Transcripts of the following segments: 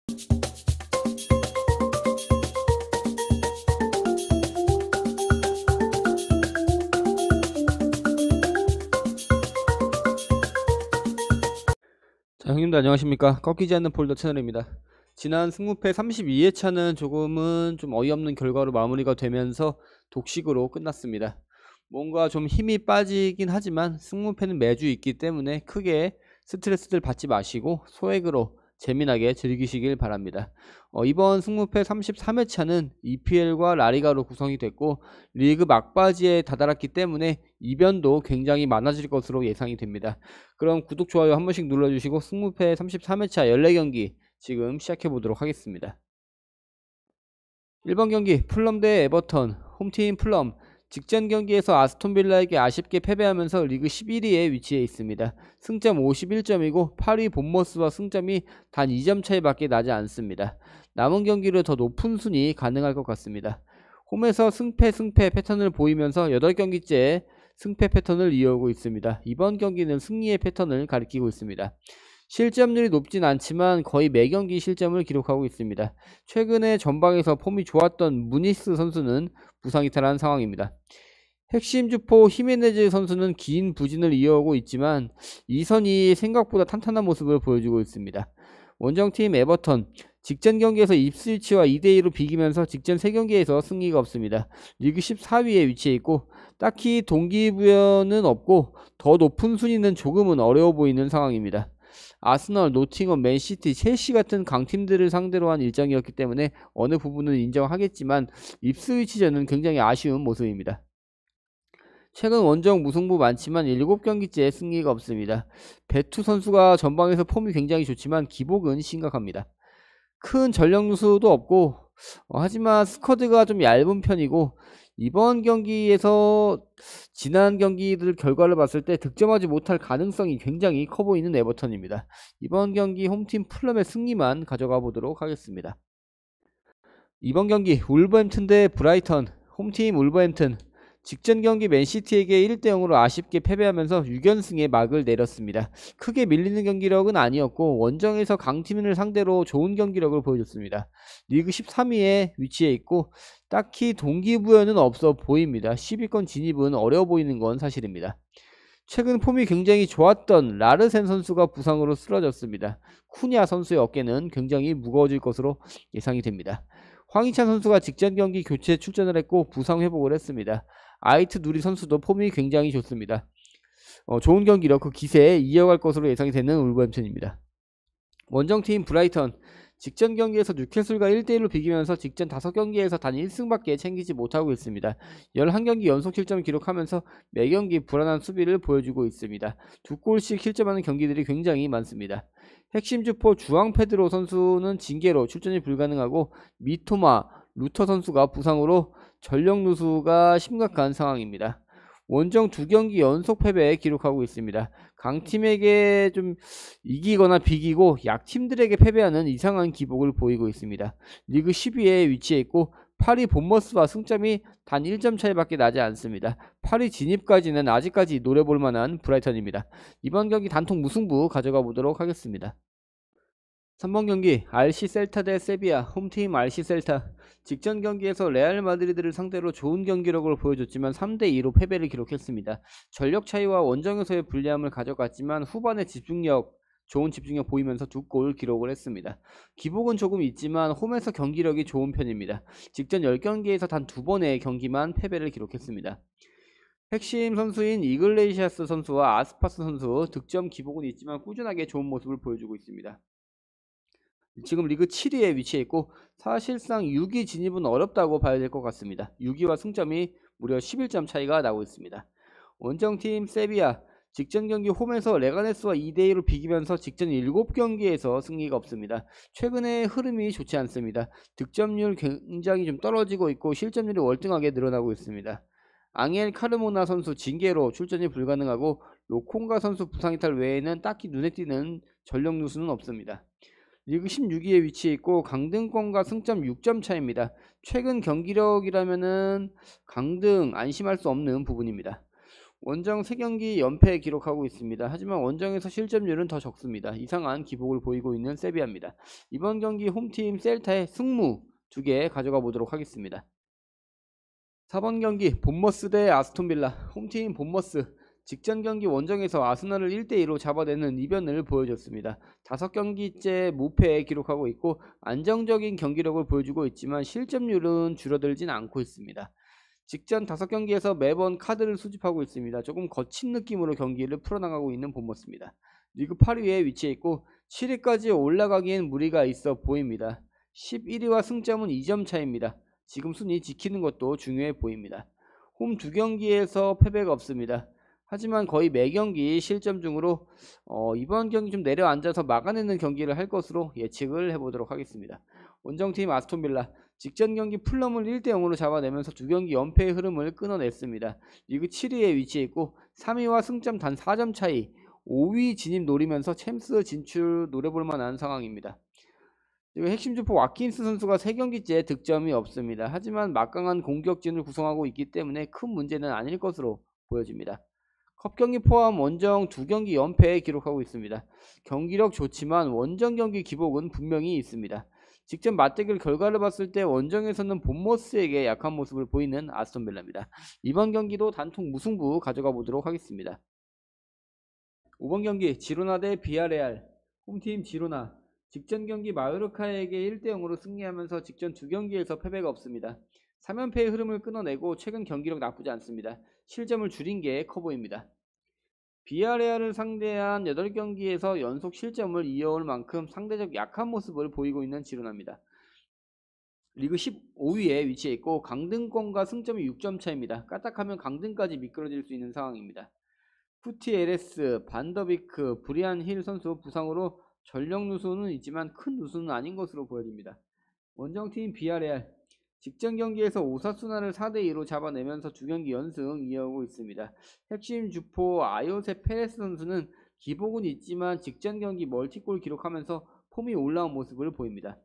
자, 형님들 안녕하십니까. 꺾이지 않는 폴더 채널입니다. 지난 승무패 32회차는 조금은 좀 어이없는 결과로 마무리가 되면서 독식으로 끝났습니다. 뭔가 좀 힘이 빠지긴 하지만 승무패는 매주 있기 때문에 크게 스트레스들 받지 마시고 소액으로 재미나게 즐기시길 바랍니다. 이번 승무패 33회차는 EPL과 라리가로 구성이 됐고 리그 막바지에 다다랐기 때문에 이변도 굉장히 많아질 것으로 예상이 됩니다. 그럼 구독, 좋아요 한 번씩 눌러주시고 승무패 33회차 14경기 지금 시작해보도록 하겠습니다. 1번 경기 풀럼 대 에버턴. 홈팀 풀럼 직전 경기에서 아스톤빌라에게 아쉽게 패배하면서 리그 11위에 위치해 있습니다. 승점 51점이고 8위 본머스와 승점이 단 2점 차이밖에 나지 않습니다. 남은 경기를 더 높은 순위 가능할 것 같습니다. 홈에서 승패 패턴을 보이면서 8경기째 승패 패턴을 이어오고 있습니다. 이번 경기는 승리의 패턴을 가리키고 있습니다. 실점률이 높진 않지만 거의 매경기 실점을 기록하고 있습니다. 최근에 전방에서 폼이 좋았던 무니스 선수는 부상이탈한 상황입니다. 핵심 주포 히메네즈 선수는 긴 부진을 이어오고 있지만 이선이 생각보다 탄탄한 모습을 보여주고 있습니다. 원정팀 에버턴 직전 경기에서 입스위치와 2대2로 비기면서 직전 3경기에서 승리가 없습니다. 리그 14위에 위치해 있고 딱히 동기부여는 없고 더 높은 순위는 조금은 어려워 보이는 상황입니다. 아스널, 노팅엄, 맨시티, 첼시 같은 강팀들을 상대로 한 일정이었기 때문에 어느 부분은 인정하겠지만 입스위치전은 굉장히 아쉬운 모습입니다. 최근 원정 무승부 많지만 7경기째 승리가 없습니다. 베투 선수가 전방에서 폼이 굉장히 좋지만 기복은 심각합니다. 큰 전력 누수도 없고 하지만 스쿼드가 좀 얇은 편이고 이번 경기에서 지난 경기들 결과를 봤을 때 득점하지 못할 가능성이 굉장히 커 보이는 에버턴입니다. 이번 경기 홈팀 풀럼의 승리만 가져가 보도록 하겠습니다. 이번 경기 울버햄튼 대 브라이턴. 홈팀 울버햄튼 직전 경기 맨시티에게 1대0으로 아쉽게 패배하면서 6연승에 막을 내렸습니다. 크게 밀리는 경기력은 아니었고 원정에서 강팀을 상대로 좋은 경기력을 보여줬습니다. 리그 13위에 위치해 있고 딱히 동기부여는 없어 보입니다. 10위권 진입은 어려워 보이는 건 사실입니다. 최근 폼이 굉장히 좋았던 라르센 선수가 부상으로 쓰러졌습니다. 쿠냐 선수의 어깨는 굉장히 무거워질 것으로 예상이 됩니다. 황희찬 선수가 직전 경기 교체 출전을 했고 부상 회복을 했습니다. 아이트 누리 선수도 폼이 굉장히 좋습니다. 좋은 경기력 그 기세에 이어갈 것으로 예상이 되는 울버햄튼입니다. 원정팀 브라이턴 직전 경기에서 뉴캐슬과 1대1로 비기면서 직전 5경기에서 단 1승밖에 챙기지 못하고 있습니다. 11경기 연속 실점을 기록하면서 매경기 불안한 수비를 보여주고 있습니다. 2골씩 실점하는 경기들이 굉장히 많습니다. 핵심 주포 주앙 페드로 선수는 징계로 출전이 불가능하고 미토마, 루터 선수가 부상으로 전력 누수가 심각한 상황입니다. 원정 2경기 연속 패배 기록하고 있습니다. 강팀에게 좀 이기거나 비기고 약팀들에게 패배하는 이상한 기복을 보이고 있습니다. 리그 10위에 위치해 있고 8위 본머스와 승점이 단 1점 차이밖에 나지 않습니다. 8위 진입까지는 아직까지 노려볼 만한 브라이턴입니다. 이번 경기 단통 무승부 가져가 보도록 하겠습니다. 3번 경기 RC 셀타 대 세비야. 홈팀 RC 셀타 직전 경기에서 레알 마드리드를 상대로 좋은 경기력을 보여줬지만 3대2로 패배를 기록했습니다. 전력 차이와 원정에서의 불리함을 가져갔지만 후반에 좋은 집중력 보이면서 2골 기록을 했습니다. 기복은 조금 있지만 홈에서 경기력이 좋은 편입니다. 직전 10경기에서 단 2번의 경기만 패배를 기록했습니다. 핵심 선수인 이글레시아스 선수와 아스파스 선수 득점 기복은 있지만 꾸준하게 좋은 모습을 보여주고 있습니다. 지금 리그 7위에 위치해 있고 사실상 6위 진입은 어렵다고 봐야 될 것 같습니다. 6위와 승점이 무려 11점 차이가 나고 있습니다. 원정팀 세비야 직전 경기 홈에서 레가네스와 2대2로 비기면서 직전 7경기에서 승리가 없습니다. 최근에 흐름이 좋지 않습니다. 득점률 굉장히 좀 떨어지고 있고 실점률이 월등하게 늘어나고 있습니다. 앙헬 카르모나 선수 징계로 출전이 불가능하고 로콩가 선수 부상이탈 외에는 딱히 눈에 띄는 전력 누수는 없습니다. 리그 16위에 위치해 있고 강등권과 승점 6점 차입니다. 최근 경기력이라면은 강등 안심할 수 없는 부분입니다. 원정 3경기 연패 기록하고 있습니다. 하지만 원정에서 실점률은 더 적습니다. 이상한 기복을 보이고 있는 세비야입니다. 이번 경기 홈팀 셀타의 승무 2개 가져가 보도록 하겠습니다. 4번 경기 본머스 대 아스톤빌라. 홈팀 본머스 직전 경기 원정에서 아스널을 1대2로 잡아내는 이변을 보여줬습니다. 5경기째 무패 기록하고 있고 안정적인 경기력을 보여주고 있지만 실점률은 줄어들진 않고 있습니다. 직전 5경기에서 매번 카드를 수집하고 있습니다. 조금 거친 느낌으로 경기를 풀어나가고 있는 본머스입니다. 리그 8위에 위치해 있고 7위까지 올라가기엔 무리가 있어 보입니다. 11위와 승점은 2점 차입니다. 지금 순위 지키는 것도 중요해 보입니다. 홈 2경기에서 패배가 없습니다. 하지만 거의 매경기 실점 중으로 이번 경기 좀 내려앉아서 막아내는 경기를 할 것으로 예측을 해보도록 하겠습니다. 원정팀 아스톤빌라 직전 경기 풀럼을 1대0으로 잡아내면서 2경기 연패의 흐름을 끊어냈습니다. 리그 7위에 위치해 있고 3위와 승점 단 4점 차이 5위 진입 노리면서 챔스 진출 노려볼 만한 상황입니다. 그리고 핵심 주포 와킨스 선수가 3경기째 득점이 없습니다. 하지만 막강한 공격진을 구성하고 있기 때문에 큰 문제는 아닐 것으로 보여집니다. 컵경기 포함 원정 2경기 연패 기록하고 있습니다. 경기력 좋지만 원정 경기 기복은 분명히 있습니다. 직접 맞대결 결과를 봤을 때 원정에서는 본머스에게 약한 모습을 보이는 아스톤빌라입니다. 이번 경기도 단통 무승부 가져가 보도록 하겠습니다. 5번 경기 지로나 대 비아레알. 홈팀 지로나 직전 경기 마요르카에게 1대0으로 승리하면서 직전 2경기에서 패배가 없습니다. 3연패의 흐름을 끊어내고 최근 경기력 나쁘지 않습니다. 실점을 줄인 게 커 보입니다. 비아레알을 상대한 8경기에서 연속 실점을 이어올 만큼 상대적 약한 모습을 보이고 있는 지로나입니다. 리그 15위에 위치해 있고 강등권과 승점이 6점 차입니다. 까딱하면 강등까지 미끄러질 수 있는 상황입니다. 푸티에레스, 반더비크, 브리안 힐 선수 부상으로 전력 누수는 있지만 큰 누수는 아닌 것으로 보여집니다. 원정팀 비아레알 직전 경기에서 오사수나를 4대2로 잡아내면서 2경기 연승 이어오고 있습니다. 핵심 주포 아요세 페레스 선수는 기복은 있지만 직전 경기 멀티골 기록하면서 폼이 올라온 모습을 보입니다.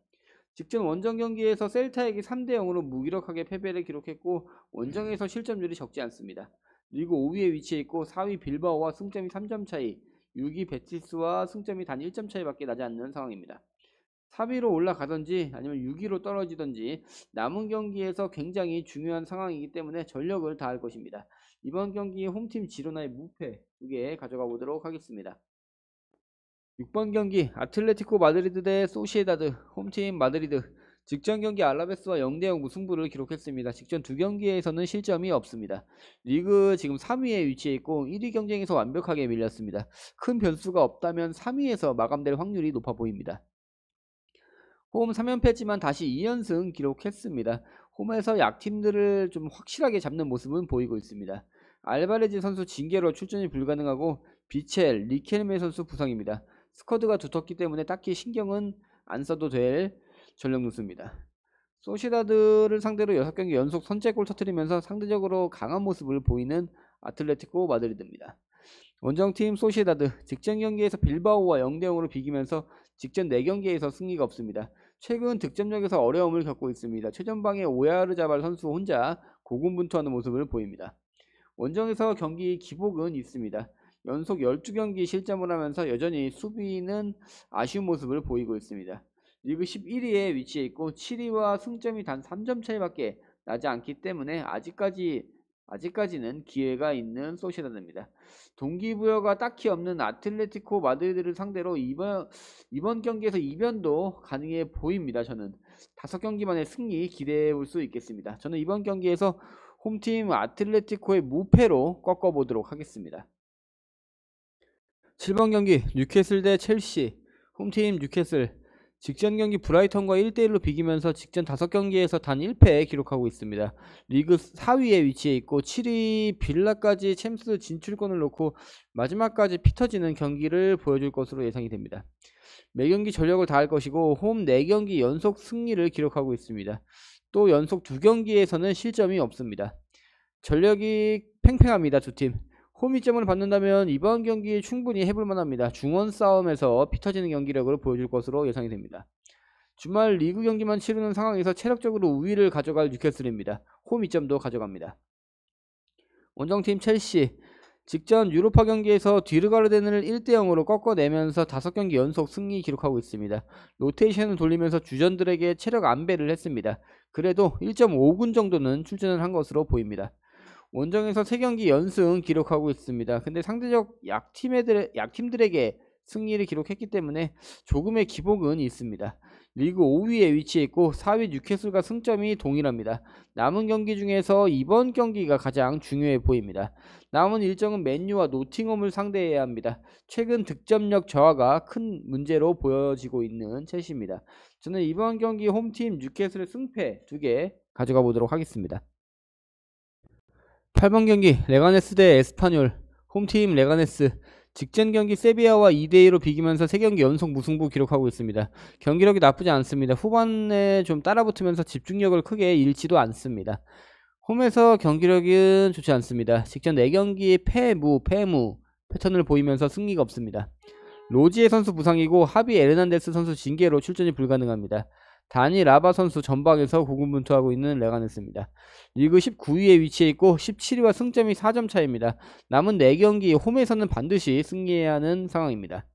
직전 원정 경기에서 셀타에게 3대0으로 무기력하게 패배를 기록했고 원정에서 실점률이 적지 않습니다. 리그 5위에 위치해 있고 4위 빌바오와 승점이 3점 차이, 6위 베티스와 승점이 단 1점 차이밖에 나지 않는 상황입니다. 4위로 올라가든지 아니면 6위로 떨어지든지 남은 경기에서 굉장히 중요한 상황이기 때문에 전력을 다할 것입니다. 이번 경기 홈팀 지로나의 무패 2개 가져가 보도록 하겠습니다. 6번 경기 아틀레티코 마드리드 대 소시에다드. 홈팀 마드리드 직전 경기 알라베스와 0대0 무승부를 기록했습니다. 직전 2경기에서는 실점이 없습니다. 리그 지금 3위에 위치해 있고 1위 경쟁에서 완벽하게 밀렸습니다. 큰 변수가 없다면 3위에서 마감될 확률이 높아 보입니다. 홈 3연패지만 다시 2연승 기록했습니다. 홈에서 약팀들을 좀 확실하게 잡는 모습은 보이고 있습니다. 알바레즈 선수 징계로 출전이 불가능하고 비첼, 리켈메 선수 부상입니다. 스쿼드가 두텁기 때문에 딱히 신경은 안 써도 될 전력 누수입니다. 소시다드를 상대로 6경기 연속 선제골 터뜨리면서 상대적으로 강한 모습을 보이는 아틀레티코 마드리드입니다. 원정팀 소시다드 직전 경기에서 빌바오와 0대0으로 비기면서 직전 4경기에서 승리가 없습니다. 최근 득점력에서 어려움을 겪고 있습니다. 최전방에 오야르자발 선수 혼자 고군분투하는 모습을 보입니다. 원정에서 경기 기복은 있습니다. 연속 12경기 실점을 하면서 여전히 수비는 아쉬운 모습을 보이고 있습니다. 리그 11위에 위치해 있고 7위와 승점이 단 3점 차이밖에 나지 않기 때문에 아직까지는 기회가 있는 소시다드입니다. 동기부여가 딱히 없는 아틀레티코 마드리드를 상대로 이번 경기에서 이변도 가능해 보입니다. 저는 5경기만의 승리 기대해 볼 수 있겠습니다. 저는 이번 경기에서 홈팀 아틀레티코의 무패로 꺾어보도록 하겠습니다. 7번 경기 뉴캐슬 대 첼시. 홈팀 뉴캐슬 직전 경기 브라이턴과 1대1로 비기면서 직전 5경기에서 단 1패 기록하고 있습니다. 리그 4위에 위치해 있고 7위 빌라까지 챔스 진출권을 놓고 마지막까지 피터지는 경기를 보여줄 것으로 예상이 됩니다. 매경기 전력을 다할 것이고 홈 4경기 연속 승리를 기록하고 있습니다. 또 연속 2경기에서는 실점이 없습니다. 전력이 팽팽합니다. 두 팀. 홈 이점을 받는다면 이번 경기 충분히 해볼 만합니다. 중원 싸움에서 피터지는 경기력을 보여줄 것으로 예상이 됩니다. 주말 리그 경기만 치르는 상황에서 체력적으로 우위를 가져갈 뉴캐슬입니다. 홈 이점도 가져갑니다. 원정팀 첼시 직전 유로파 경기에서 디르가르덴을 1대0으로 꺾어내면서 5경기 연속 승리 기록하고 있습니다. 로테이션을 돌리면서 주전들에게 체력 안배를 했습니다. 그래도 1.5군 정도는 출전을 한 것으로 보입니다. 원정에서 3경기 연승 기록하고 있습니다. 근데 상대적 약팀들에게 승리를 기록했기 때문에 조금의 기복은 있습니다. 리그 5위에 위치해 있고 4위 뉴캐슬과 승점이 동일합니다. 남은 경기 중에서 이번 경기가 가장 중요해 보입니다. 남은 일정은 맨유와 노팅엄을 상대해야 합니다. 최근 득점력 저하가 큰 문제로 보여지고 있는 첼시입니다. 저는 이번 경기 홈팀 뉴캐슬의 승패 2개 가져가 보도록 하겠습니다. 8번 경기 레가네스 대 에스파뇰. 홈팀 레가네스 직전 경기 세비야와 2대2로 비기면서 3경기 연속 무승부 기록하고 있습니다. 경기력이 나쁘지 않습니다. 후반에 좀 따라붙으면서 집중력을 크게 잃지도 않습니다. 홈에서 경기력은 좋지 않습니다. 직전 4경기 패무 패턴을 보이면서 승리가 없습니다. 로지에 선수 부상이고 하비 에르난데스 선수 징계로 출전이 불가능합니다. 다니 라바 선수 전방에서 고군분투하고 있는 레가네스입니다. 리그 19위에 위치해 있고 17위와 승점이 4점 차입니다. 남은 4경기 홈에서는 반드시 승리해야 하는 상황입니다.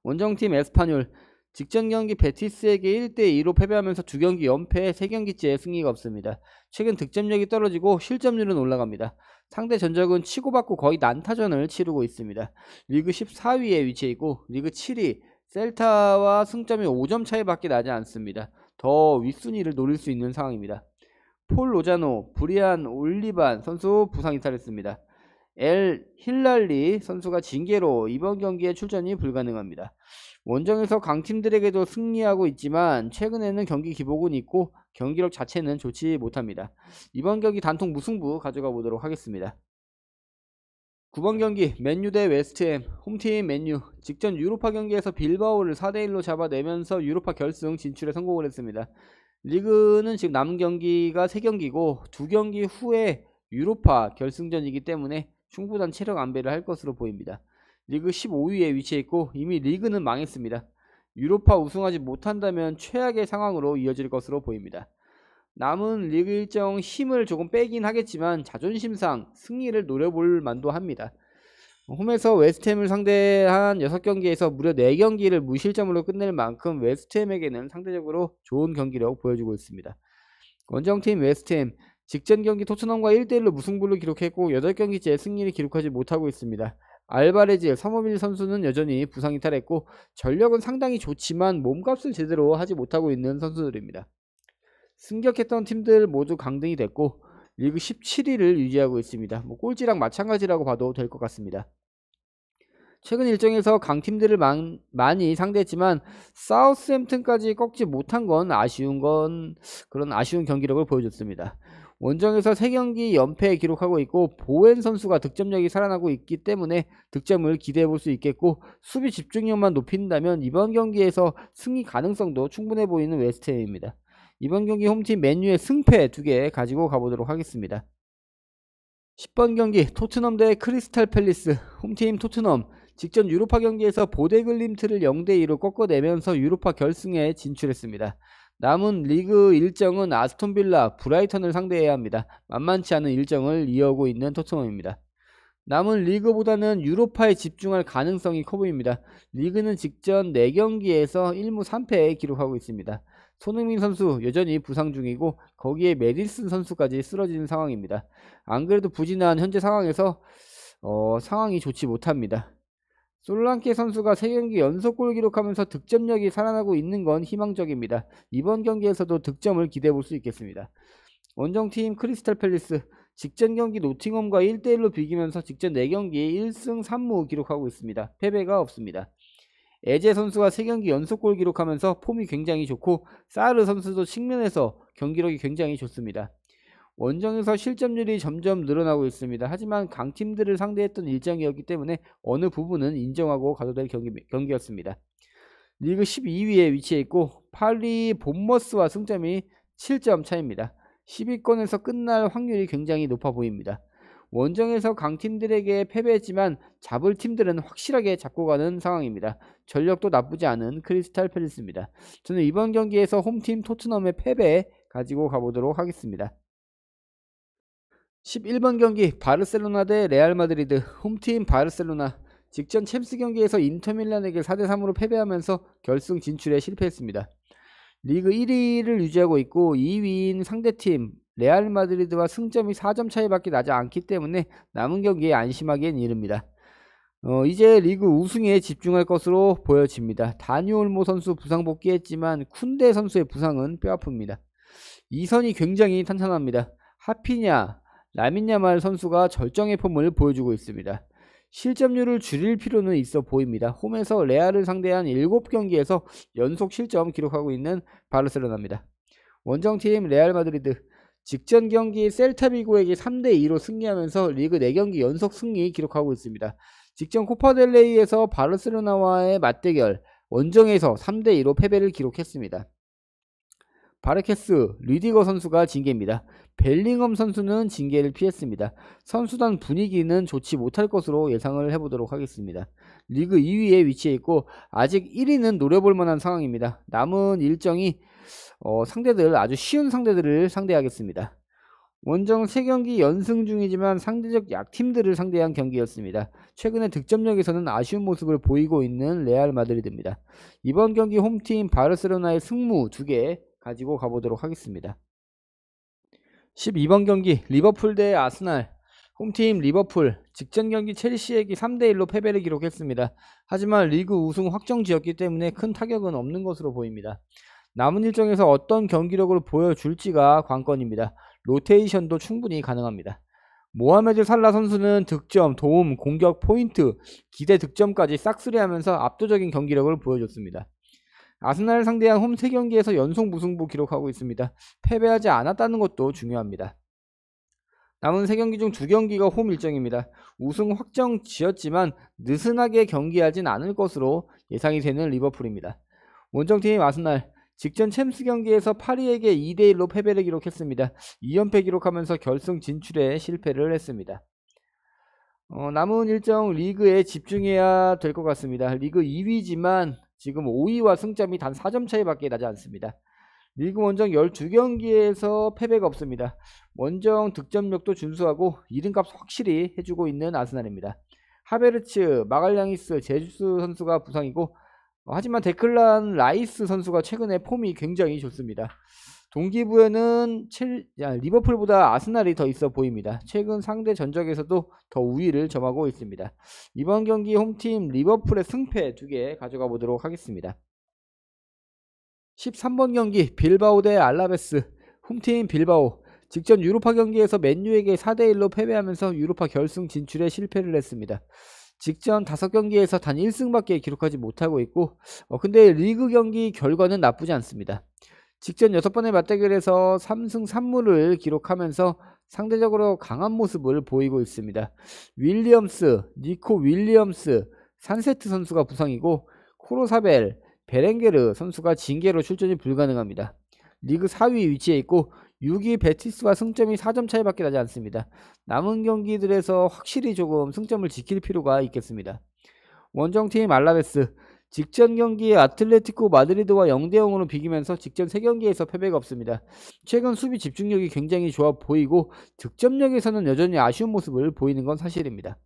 원정팀 에스파뇰 직전 경기 베티스에게 1대2로 패배하면서 2경기 연패 3경기째 승리가 없습니다. 최근 득점력이 떨어지고 실점률은 올라갑니다. 상대 전적은 치고받고 거의 난타전을 치르고 있습니다. 리그 14위에 위치해 있고 리그 7위 셀타와 승점이 5점 차이밖에 나지 않습니다. 더 윗순위를 노릴 수 있는 상황입니다. 폴 로자노, 브리안 올리반 선수 부상 이탈했습니다. 엘 힐랄리 선수가 징계로 이번 경기에 출전이 불가능합니다. 원정에서 강팀들에게도 승리하고 있지만 최근에는 경기 기복은 있고 경기력 자체는 좋지 못합니다. 이번 경기 단통 무승부 가져가 보도록 하겠습니다. 9번 경기 맨유 대 웨스트햄. 홈팀 맨유 직전 유로파 경기에서 빌바오를 4대1로 잡아내면서 유로파 결승 진출에 성공을 했습니다. 리그는 지금 남은 경기가 3경기고 2경기 후에 유로파 결승전이기 때문에 충분한 체력 안배를 할 것으로 보입니다. 리그 15위에 위치해 있고 이미 리그는 망했습니다. 유로파 우승하지 못한다면 최악의 상황으로 이어질 것으로 보입니다. 남은 리그 일정 힘을 조금 빼긴 하겠지만 자존심상 승리를 노려볼 만도 합니다. 홈에서 웨스트햄을 상대한 6경기에서 무려 4경기를 무실점으로 끝낼 만큼 웨스트햄에게는 상대적으로 좋은 경기력 보여주고 있습니다. 원정팀 웨스트햄 직전 경기 토트넘과 1대1로 무승부를 기록했고 8경기째 승리를 기록하지 못하고 있습니다. 알바레즈, 서머빌 선수는 여전히 부상 이탈했고 전력은 상당히 좋지만 몸값을 제대로 하지 못하고 있는 선수들입니다. 승격했던 팀들 모두 강등이 됐고 리그 17위를 유지하고 있습니다. 꼴찌랑 마찬가지라고 봐도 될 것 같습니다. 최근 일정에서 강팀들을 많이 상대했지만 사우스햄튼까지 꺾지 못한 건 그런 아쉬운 경기력을 보여줬습니다. 원정에서 3경기 연패 기록하고 있고 보웬 선수가 득점력이 살아나고 있기 때문에 득점을 기대해 볼 수 있겠고 수비 집중력만 높인다면 이번 경기에서 승리 가능성도 충분해 보이는 웨스트햄입니다. 이번 경기 홈팀 맨유의 승패 2개 가지고 가보도록 하겠습니다. 10번 경기 토트넘 대 크리스탈 팰리스. 홈팀 토트넘 직전 유로파 경기에서 보데글림트를 0대2로 꺾어내면서 유로파 결승에 진출했습니다. 남은 리그 일정은 아스톤빌라, 브라이턴을 상대해야 합니다. 만만치 않은 일정을 이어오고 있는 토트넘입니다. 남은 리그보다는 유로파에 집중할 가능성이 커 보입니다. 리그는 직전 4경기에서 1무 3패 기록하고 있습니다. 손흥민 선수 여전히 부상 중이고 거기에 메디슨 선수까지 쓰러지는 상황입니다. 안 그래도 부진한 현재 상황에서 상황이 좋지 못합니다. 솔랑케 선수가 3경기 연속골 기록하면서 득점력이 살아나고 있는 건 희망적입니다. 이번 경기에서도 득점을 기대해 볼 수 있겠습니다. 원정팀 크리스탈 팰리스 직전 경기 노팅엄과 1대1로 비기면서 직전 4경기 1승 3무 기록하고 있습니다. 패배가 없습니다. 에제 선수가 3경기 연속골 기록하면서 폼이 굉장히 좋고 사르 선수도 측면에서 경기력이 굉장히 좋습니다. 원정에서 실점률이 점점 늘어나고 있습니다. 하지만 강팀들을 상대했던 일정이었기 때문에 어느 부분은 인정하고 가도 될 경기였습니다. 리그 12위에 위치해 있고 파리 본머스와 승점이 7점 차입니다. 10위권에서 끝날 확률이 굉장히 높아 보입니다. 원정에서 강팀들에게 패배했지만 잡을 팀들은 확실하게 잡고 가는 상황입니다. 전력도 나쁘지 않은 크리스탈 팰리스입니다. 저는 이번 경기에서 홈팀 토트넘의 패배 가지고 가보도록 하겠습니다. 11번 경기 바르셀로나 대 레알 마드리드. 홈팀 바르셀로나 직전 챔스 경기에서 인터밀란에게 4대3으로 패배하면서 결승 진출에 실패했습니다. 리그 1위를 유지하고 있고 2위인 상대팀 레알 마드리드와 승점이 4점 차이밖에 나지 않기 때문에 남은 경기에 안심하기엔 이릅니다. 이제 리그 우승에 집중할 것으로 보여집니다. 다니 올모 선수 부상 복귀했지만 쿤데 선수의 부상은 뼈아픕니다. 이 선이 굉장히 탄탄합니다. 하피냐, 라민 야말 선수가 절정의 폼을 보여주고 있습니다. 실점률을 줄일 필요는 있어 보입니다. 홈에서 레알을 상대한 7경기에서 연속 실점 기록하고 있는 바르셀로나입니다. 원정팀 레알 마드리드 직전 경기 셀타비고에게 3대2로 승리하면서 리그 4경기 연속 승리 기록하고 있습니다. 직전 코파델레이에서 바르셀로나와의 맞대결 원정에서 3대2로 패배를 기록했습니다. 바르케스, 리디거 선수가 징계입니다. 벨링엄 선수는 징계를 피했습니다. 선수단 분위기는 좋지 못할 것으로 예상을 해보도록 하겠습니다. 리그 2위에 위치해 있고 아직 1위는 노려볼 만한 상황입니다. 남은 일정이 상대들 아주 쉬운 상대들을 상대하겠습니다. 원정 3경기 연승 중이지만 상대적 약팀들을 상대한 경기였습니다. 최근에 득점력에서는 아쉬운 모습을 보이고 있는 레알 마드리드입니다. 이번 경기 홈팀 바르셀로나의 승무 2개 가지고 가보도록 하겠습니다. 12번 경기 리버풀 대 아스날. 홈팀 리버풀 직전 경기 첼시에게 3대1로 패배를 기록했습니다. 하지만 리그 우승 확정지었기 때문에 큰 타격은 없는 것으로 보입니다. 남은 일정에서 어떤 경기력을 보여줄지가 관건입니다. 로테이션도 충분히 가능합니다. 모하메드 살라 선수는 득점, 도움, 공격, 포인트, 기대 득점까지 싹쓸이하면서 압도적인 경기력을 보여줬습니다. 아스날을 상대한 홈 3경기에서 연속 무승부 기록하고 있습니다. 패배하지 않았다는 것도 중요합니다. 남은 3경기 중 2경기가 홈 일정입니다. 우승 확정 지었지만 느슨하게 경기하진 않을 것으로 예상이 되는 리버풀입니다. 원정팀 아스날 직전 챔스 경기에서 파리에게 2대1로 패배를 기록했습니다. 2연패 기록하면서 결승 진출에 실패를 했습니다. 남은 일정 리그에 집중해야 될 것 같습니다. 리그 2위지만 지금 5위와 승점이 단 4점 차이밖에 나지 않습니다. 리그 원정 12경기에서 패배가 없습니다. 원정 득점력도 준수하고 이름값 확실히 해주고 있는 아스날입니다. 하베르츠, 마갈량이스, 제주스 선수가 부상이고 하지만 데클란 라이스 선수가 최근에 폼이 굉장히 좋습니다. 동기부에는 리버풀보다 아스날이 더 있어 보입니다. 최근 상대 전적에서도 더 우위를 점하고 있습니다. 이번 경기 홈팀 리버풀의 승패 2개 가져가 보도록 하겠습니다. 13번 경기 빌바오 대 알라베스. 홈팀 빌바오 직전 유로파 경기에서 맨유에게 4대1로 패배하면서 유로파 결승 진출에 실패를 했습니다. 직전 5경기에서 단 1승밖에 기록하지 못하고 있고 근데 리그 경기 결과는 나쁘지 않습니다. 직전 6번의 맞대결에서 3승 3무를 기록하면서 상대적으로 강한 모습을 보이고 있습니다. 윌리엄스, 니코 윌리엄스, 산세트 선수가 부상이고 코로사벨, 베렌게르 선수가 징계로 출전이 불가능합니다. 리그 4위 위치에 있고 6위 베티스와 승점이 4점 차이밖에 나지 않습니다. 남은 경기들에서 확실히 조금 승점을 지킬 필요가 있겠습니다. 원정팀 알라베스 직전 경기에 아틀레티코 마드리드와 0대0으로 비기면서 직전 3경기에서 패배가 없습니다. 최근 수비 집중력이 굉장히 좋아 보이고 득점력에서는 여전히 아쉬운 모습을 보이는 건 사실입니다.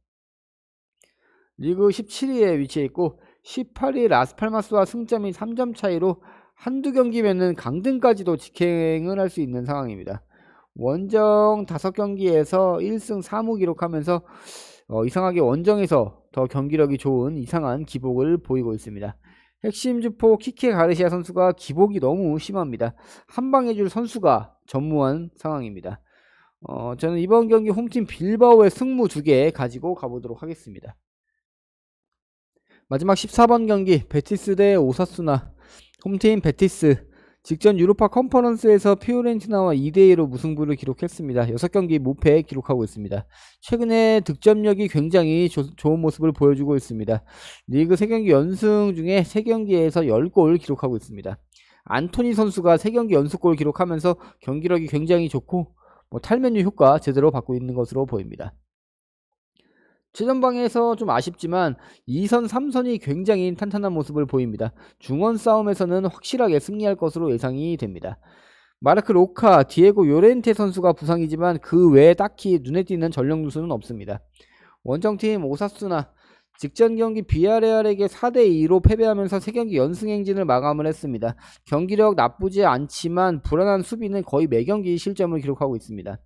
리그 17위에 위치해 있고 18위 라스팔마스와 승점이 3점 차이로 한두 경기면은 강등까지도 직행을 할 수 있는 상황입니다. 원정 5경기에서 1승 3무 기록하면서 이상하게 원정에서 더 경기력이 좋은 이상한 기복을 보이고 있습니다. 핵심 주포 키케 가르시아 선수가 기복이 너무 심합니다. 한방에 줄 선수가 전무한 상황입니다. 저는 이번 경기 홈팀 빌바오의 승무 2개 가지고 가보도록 하겠습니다. 마지막 14번 경기 베티스 대 오사수나. 홈팀 베티스 직전 유로파 컨퍼런스에서 피오렌티나와 2대2로 무승부를 기록했습니다. 6경기 무패 기록하고 있습니다. 최근에 득점력이 굉장히 좋은 모습을 보여주고 있습니다. 리그 3경기 연승 중에 3경기에서 10골 기록하고 있습니다. 안토니 선수가 3경기 연속골 기록하면서 경기력이 굉장히 좋고 탈면유 효과 제대로 받고 있는 것으로 보입니다. 최전방에서 좀 아쉽지만 2선 3선이 굉장히 탄탄한 모습을 보입니다. 중원 싸움에서는 확실하게 승리할 것으로 예상이 됩니다. 마르크 로카, 디에고 요렌테 선수가 부상이지만 그 외에 딱히 눈에 띄는 전력 누수는 없습니다. 원정팀 오사수나 직전 경기 비아레알에게 4대2로 패배하면서 3경기 연승 행진을 마감을 했습니다. 경기력 나쁘지 않지만 불안한 수비는 거의 매경기 실점을 기록하고 있습니다.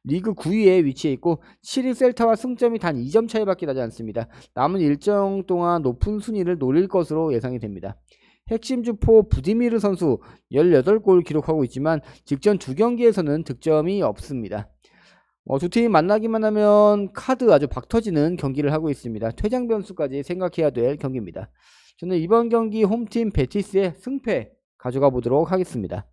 리그 9위에 위치해 있고 7위 셀타와 승점이 단 2점 차이밖에 나지 않습니다. 남은 일정 동안 높은 순위를 노릴 것으로 예상이 됩니다. 핵심 주포 부디미르 선수 18골 기록하고 있지만 직전 2경기에서는 득점이 없습니다. 두 팀 만나기만 하면 카드 아주 박터지는 경기를 하고 있습니다. 퇴장 변수까지 생각해야 될 경기입니다. 저는 이번 경기 홈팀 베티스의 승패 가져가 보도록 하겠습니다.